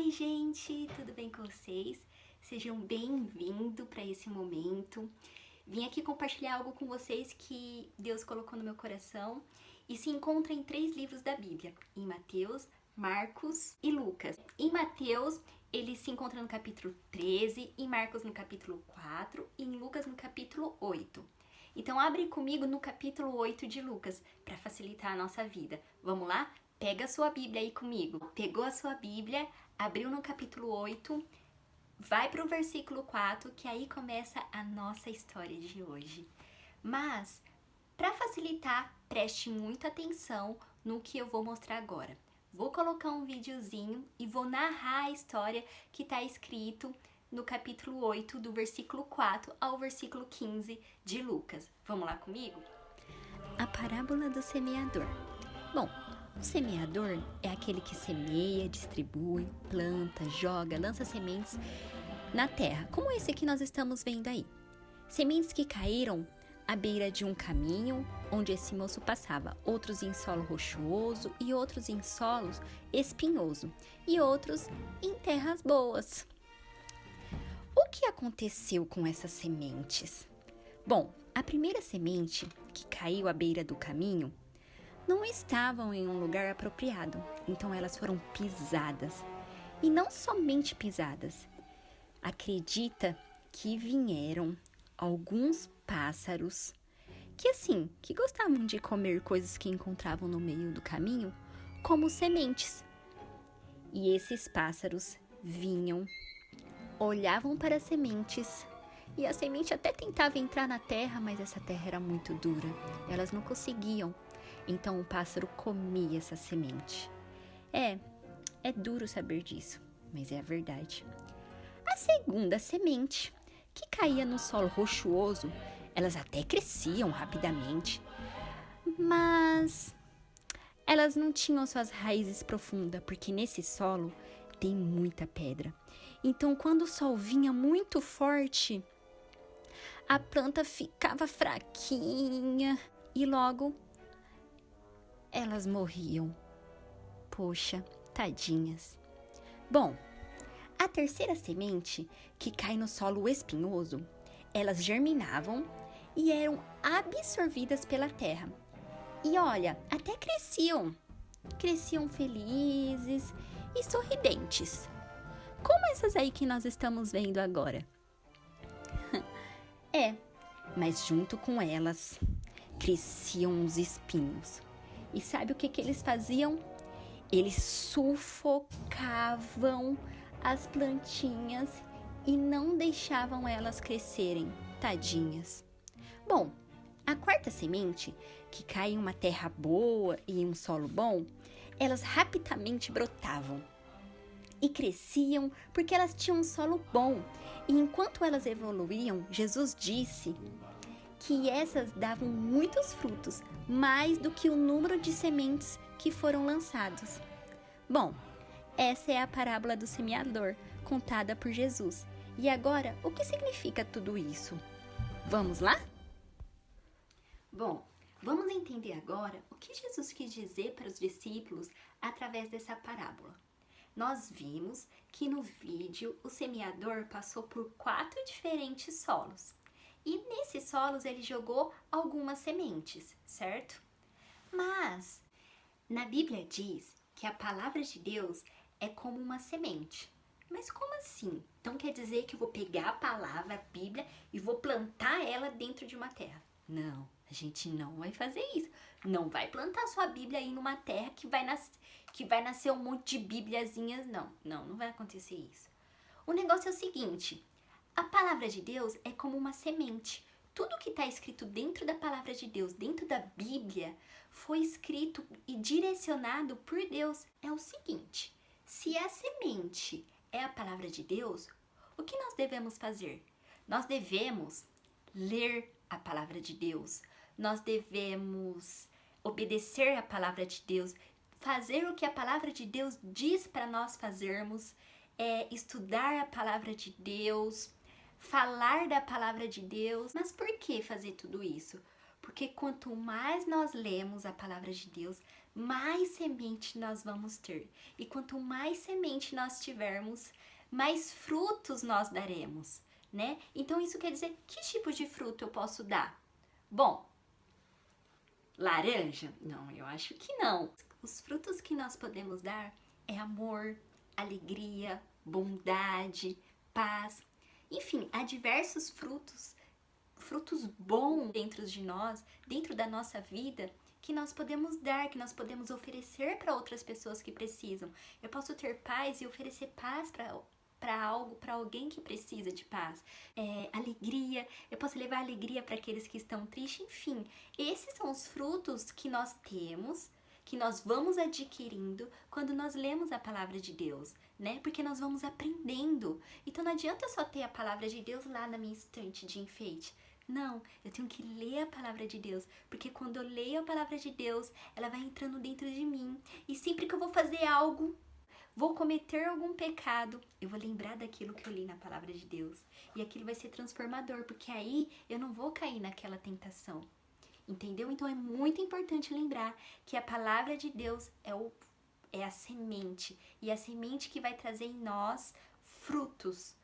Oi, gente, tudo bem com vocês? Sejam bem-vindos para esse momento. Vim aqui compartilhar algo com vocês que Deus colocou no meu coração e se encontra em 3 livros da Bíblia, em Mateus, Marcos e Lucas. Em Mateus, ele se encontra no capítulo 13, em Marcos no capítulo 4 e em Lucas no capítulo 8. Então, abre comigo no capítulo 8 de Lucas, para facilitar a nossa vida. Vamos lá? Pega a sua Bíblia aí comigo. Pegou a sua Bíblia, abriu no capítulo 8, vai para o versículo 4, que aí começa a nossa história de hoje. Mas, para facilitar, preste muita atenção no que eu vou mostrar agora. Vou colocar um videozinho e vou narrar a história que está escrito no capítulo 8, do versículo 4 ao versículo 15 de Lucas. Vamos lá comigo? A parábola do semeador. Bom, o semeador é aquele que semeia, distribui, planta, joga, lança sementes na terra, como esse que nós estamos vendo aí. Sementes que caíram à beira de um caminho onde esse moço passava, outros em solo rochoso e outros em solos espinhoso e outros em terras boas. O que aconteceu com essas sementes? Bom, a primeira semente que caiu à beira do caminho não estavam em um lugar apropriado, então elas foram pisadas. E não somente pisadas, acredita que vieram alguns pássaros que gostavam de comer coisas que encontravam no meio do caminho, como sementes. E esses pássaros vinham, olhavam para as sementes, e a semente até tentava entrar na terra, mas essa terra era muito dura, elas não conseguiam. Então o pássaro comia essa semente. É duro saber disso, mas é a verdade. A segunda semente, que caía no solo rochoso, elas até cresciam rapidamente, mas elas não tinham suas raízes profundas, porque nesse solo tem muita pedra. Então quando o sol vinha muito forte, a planta ficava fraquinha e logo elas morriam. Poxa, tadinhas. Bom, a terceira semente, que cai no solo espinhoso, elas germinavam e eram absorvidas pela terra. E olha, até cresciam felizes e sorridentes, como essas aí que nós estamos vendo agora. Mas junto com elas cresciam os espinhos. E sabe o que eles faziam? Eles sufocavam as plantinhas e não deixavam elas crescerem, tadinhas. Bom, a quarta semente, que cai em uma terra boa e em um solo bom, elas rapidamente brotavam e cresciam porque elas tinham um solo bom. E enquanto elas evoluíam, Jesus disse que essas davam muitos frutos, mais do que o número de sementes que foram lançados. Bom, essa é a parábola do semeador, contada por Jesus. E agora, o que significa tudo isso? Vamos lá? Bom, vamos entender agora o que Jesus quis dizer para os discípulos através dessa parábola. Nós vimos que no vídeo o semeador passou por 4 diferentes solos. E nesses solos ele jogou algumas sementes, certo? Mas na Bíblia diz que a palavra de Deus é como uma semente. Mas como assim? Então quer dizer que eu vou pegar a palavra, a Bíblia, e vou plantar ela dentro de uma terra? Não, a gente não vai fazer isso. Não vai plantar sua Bíblia aí numa terra que vai nascer um monte de bíbliazinhas. Não vai acontecer isso. O negócio é o seguinte: a palavra de Deus é como uma semente. Tudo que está escrito dentro da palavra de Deus, dentro da Bíblia, foi escrito e direcionado por Deus. É o seguinte: se a semente é a palavra de Deus, o que nós devemos fazer? Nós devemos ler a palavra de Deus. Nós devemos obedecer a palavra de Deus, fazer o que a palavra de Deus diz para nós fazermos, estudar a palavra de Deus, falar da palavra de Deus. Mas por que fazer tudo isso? Porque quanto mais nós lemos a palavra de Deus, mais semente nós vamos ter. E quanto mais semente nós tivermos, mais frutos nós daremos, né? Então isso quer dizer, que tipo de fruto eu posso dar? Bom, laranja? Não, eu acho que não. Os frutos que nós podemos dar é amor, alegria, bondade, paz. Enfim, há diversos frutos bons dentro de nós, dentro da nossa vida, que nós podemos dar, que nós podemos oferecer para outras pessoas que precisam. Eu posso ter paz e oferecer paz para alguém que precisa de paz. Alegria, eu posso levar alegria para aqueles que estão tristes. Enfim, esses são os frutos que nós temos, que nós vamos adquirindo quando nós lemos a palavra de Deus, né? Porque nós vamos aprendendo. Então não adianta só ter a palavra de Deus lá na minha estante de enfeite. Não, eu tenho que ler a palavra de Deus, porque quando eu leio a palavra de Deus, ela vai entrando dentro de mim. E sempre que eu vou fazer algo, vou cometer algum pecado, eu vou lembrar daquilo que eu li na palavra de Deus. E aquilo vai ser transformador, porque aí eu não vou cair naquela tentação. Entendeu? Então é muito importante lembrar que a palavra de Deus é a semente. E a semente que vai trazer em nós frutos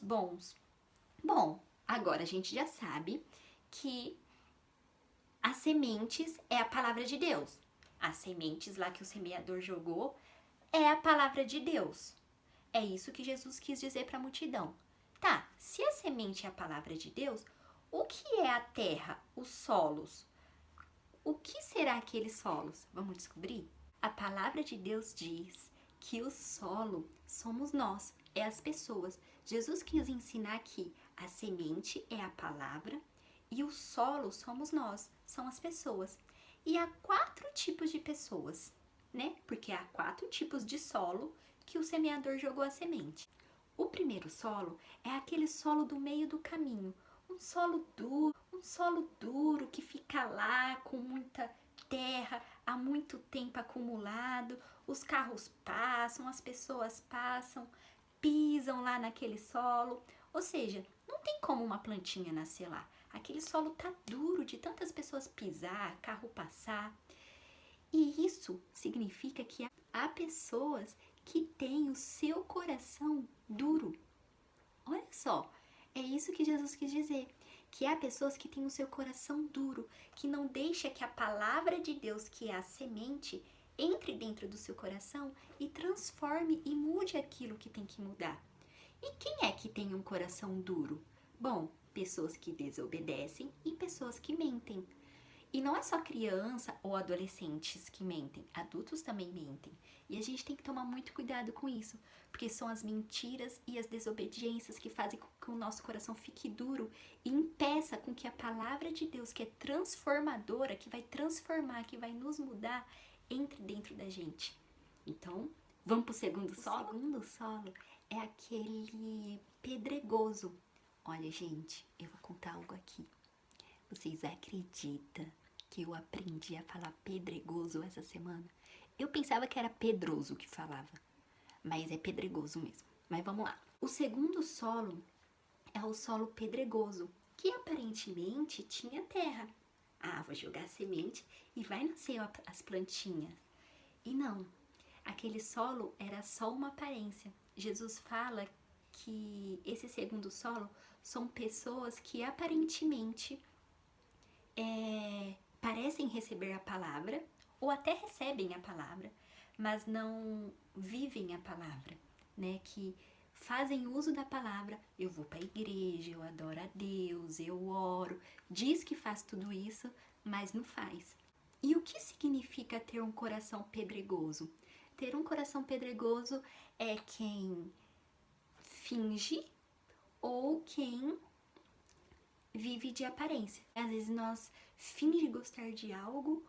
bons. Bom, agora a gente já sabe que as sementes é a palavra de Deus. As sementes lá que o semeador jogou é a palavra de Deus. É isso que Jesus quis dizer para a multidão. Tá, se a semente é a palavra de Deus, o que é a terra, os solos? O que será aqueles solos? Vamos descobrir? A palavra de Deus diz que o solo somos nós, é as pessoas. Jesus quis ensinar que a semente é a palavra e o solo somos nós, são as pessoas. E há 4 tipos de pessoas, né? Porque há 4 tipos de solo que o semeador jogou a semente. O primeiro solo é aquele solo do meio do caminho, um solo duro que fica lá com muita terra, há muito tempo acumulado, os carros passam, as pessoas passam, pisam lá naquele solo, ou seja, não tem como uma plantinha nascer lá. Aquele solo tá duro de tantas pessoas pisar, carro passar. E isso significa que há pessoas que têm o seu coração duro. Olha só, é isso que Jesus quis dizer. Que há pessoas que têm o seu coração duro, que não deixa que a palavra de Deus, que é a semente, entre dentro do seu coração e transforme e mude aquilo que tem que mudar. E quem é que tem um coração duro? Bom, pessoas que desobedecem e pessoas que mentem. E não é só criança ou adolescentes que mentem, adultos também mentem. E a gente tem que tomar muito cuidado com isso, porque são as mentiras e as desobediências que fazem com que o nosso coração fique duro e impeça com que a palavra de Deus, que é transformadora, que vai transformar, que vai nos mudar, entre dentro da gente. Então, vamos pro segundo solo? O segundo solo é aquele pedregoso. Olha, gente, eu vou contar algo aqui. Vocês acreditam que eu aprendi a falar pedregoso essa semana? Eu pensava que era pedroso que falava, mas é pedregoso mesmo. Mas vamos lá. O segundo solo é o solo pedregoso, que aparentemente tinha terra. Ah, vou jogar semente e vai nascer as plantinhas. E não, aquele solo era só uma aparência. Jesus fala que esse segundo solo são pessoas que aparentemente parecem receber a palavra, ou até recebem a palavra, mas não vivem a palavra, né? Que fazem uso da palavra, eu vou para a igreja, eu adoro a Deus, eu oro, diz que faz tudo isso, mas não faz. E o que significa ter um coração pedregoso? Ter um coração pedregoso é quem finge ou quem vive de aparência. Às vezes nós fingimos gostar de algo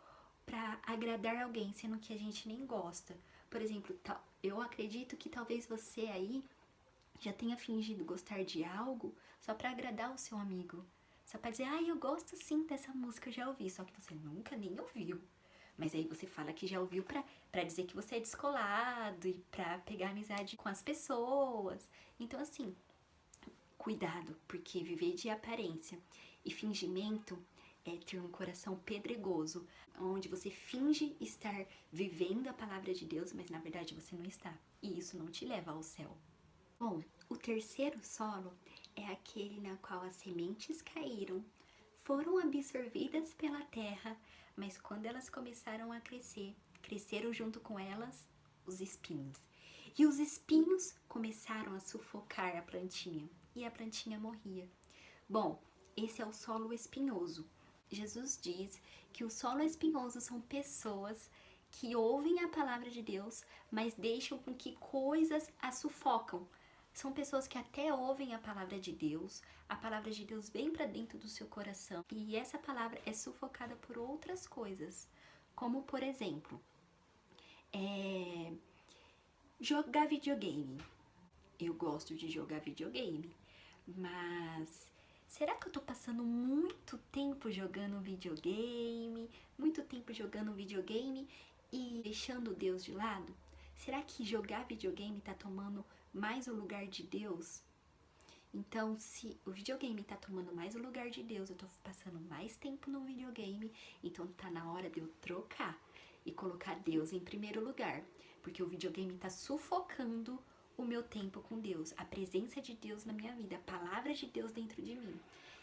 para agradar alguém, sendo que a gente nem gosta. Por exemplo, eu acredito que talvez você aí já tenha fingido gostar de algo só para agradar o seu amigo. Só para dizer, eu gosto sim dessa música, eu já ouvi, só que você nunca nem ouviu. Mas aí você fala que já ouviu pra dizer que você é descolado e pra pegar amizade com as pessoas. Então assim, cuidado, porque viver de aparência e fingimento é ter um coração pedregoso, onde você finge estar vivendo a palavra de Deus, mas na verdade você não está. E isso não te leva ao céu. Bom, o terceiro solo é aquele na qual as sementes caíram, foram absorvidas pela terra, mas quando elas começaram a crescer, cresceram junto com elas os espinhos. E os espinhos começaram a sufocar a plantinha, e a plantinha morria. Bom, esse é o solo espinhoso. Jesus diz que o solo espinhoso são pessoas que ouvem a palavra de Deus, mas deixam com que coisas a sufocam. São pessoas que até ouvem a palavra de Deus, a palavra de Deus vem para dentro do seu coração e essa palavra é sufocada por outras coisas, como por exemplo, jogar videogame. Eu gosto de jogar videogame, mas será que eu tô passando muito tempo jogando videogame e deixando Deus de lado? Será que jogar videogame tá tomando mais o lugar de Deus? Então, se o videogame tá tomando mais o lugar de Deus, eu tô passando mais tempo no videogame, então tá na hora de eu trocar e colocar Deus em primeiro lugar, porque o videogame tá sufocando o meu tempo com Deus, a presença de Deus na minha vida, a palavra de Deus dentro de mim.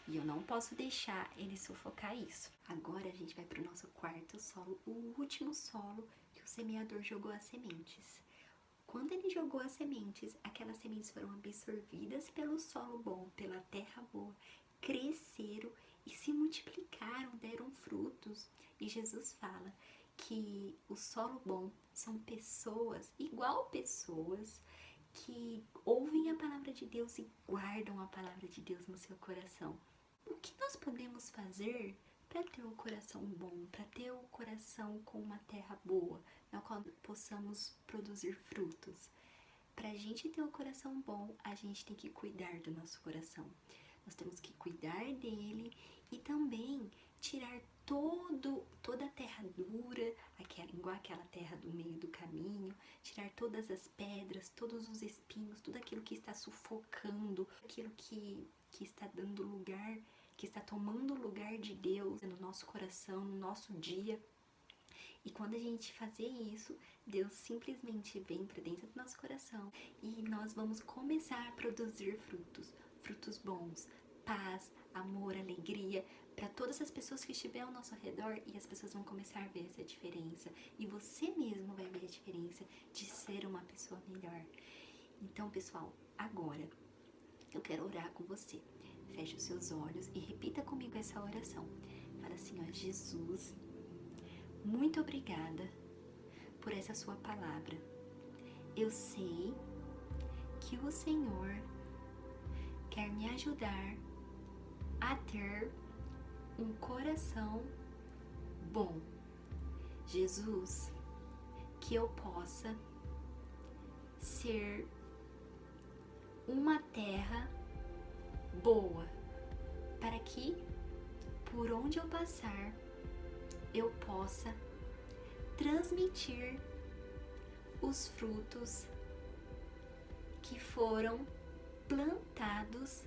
E eu não posso deixar ele sufocar isso. Agora a gente vai pro nosso quarto solo, o último solo que o semeador jogou as sementes. Quando ele jogou as sementes, aquelas sementes foram absorvidas pelo solo bom, pela terra boa, cresceram e se multiplicaram, deram frutos. E Jesus fala que o solo bom são pessoas, igual pessoas, que ouvem a palavra de Deus e guardam a palavra de Deus no seu coração. O que nós podemos fazer para ter um coração bom, para ter um coração com uma terra boa, na qual possamos produzir frutos? Para a gente ter um coração bom, a gente tem que cuidar do nosso coração. Nós temos que cuidar dele e também tirar toda a terra dura, igual aquela terra do meio do caminho, tirar todas as pedras, todos os espinhos, tudo aquilo que está sufocando, aquilo que está dando lugar, que está tomando o lugar de Deus no nosso coração, no nosso dia. E quando a gente fazer isso, Deus simplesmente vem para dentro do nosso coração e nós vamos começar a produzir frutos bons, paz, amor, alegria, para todas as pessoas que estiverem ao nosso redor, e as pessoas vão começar a ver essa diferença e você mesmo vai ver a diferença de ser uma pessoa melhor. Então, pessoal, agora eu quero orar com você. Feche os seus olhos e repita comigo essa oração. Fala assim, ó: Jesus, muito obrigada por essa sua palavra. Eu sei que o Senhor quer me ajudar a ter um coração bom. Jesus, que eu possa ser uma terra boa, para que por onde eu passar eu possa transmitir os frutos que foram plantados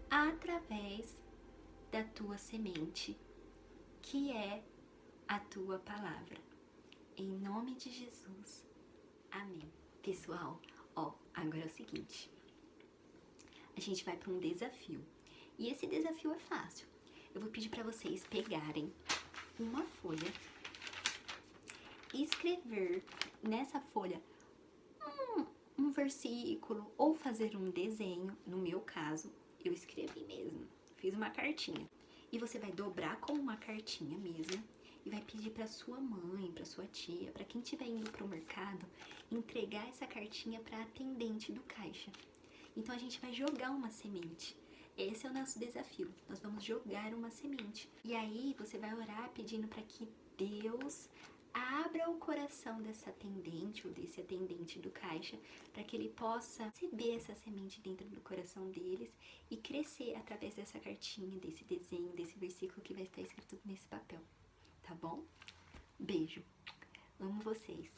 através da tua semente, que é a tua palavra. Em nome de Jesus. Amém. Pessoal, agora é o seguinte. A gente vai para um desafio. E esse desafio é fácil. Eu vou pedir para vocês pegarem uma folha e escrever nessa folha um versículo ou fazer um desenho. No meu caso, eu escrevi mesmo. Fiz uma cartinha. E você vai dobrar como uma cartinha mesmo e vai pedir para sua mãe, para sua tia, para quem estiver indo pro mercado, entregar essa cartinha para a atendente do caixa. Então a gente vai jogar uma semente. Esse é o nosso desafio. Nós vamos jogar uma semente. E aí você vai orar pedindo para que Deus abra o coração dessa atendente ou desse atendente do caixa, para que ele possa receber essa semente dentro do coração deles e crescer através dessa cartinha, desse desenho, desse versículo que vai estar escrito nesse papel. Tá bom? Beijo. Amo vocês.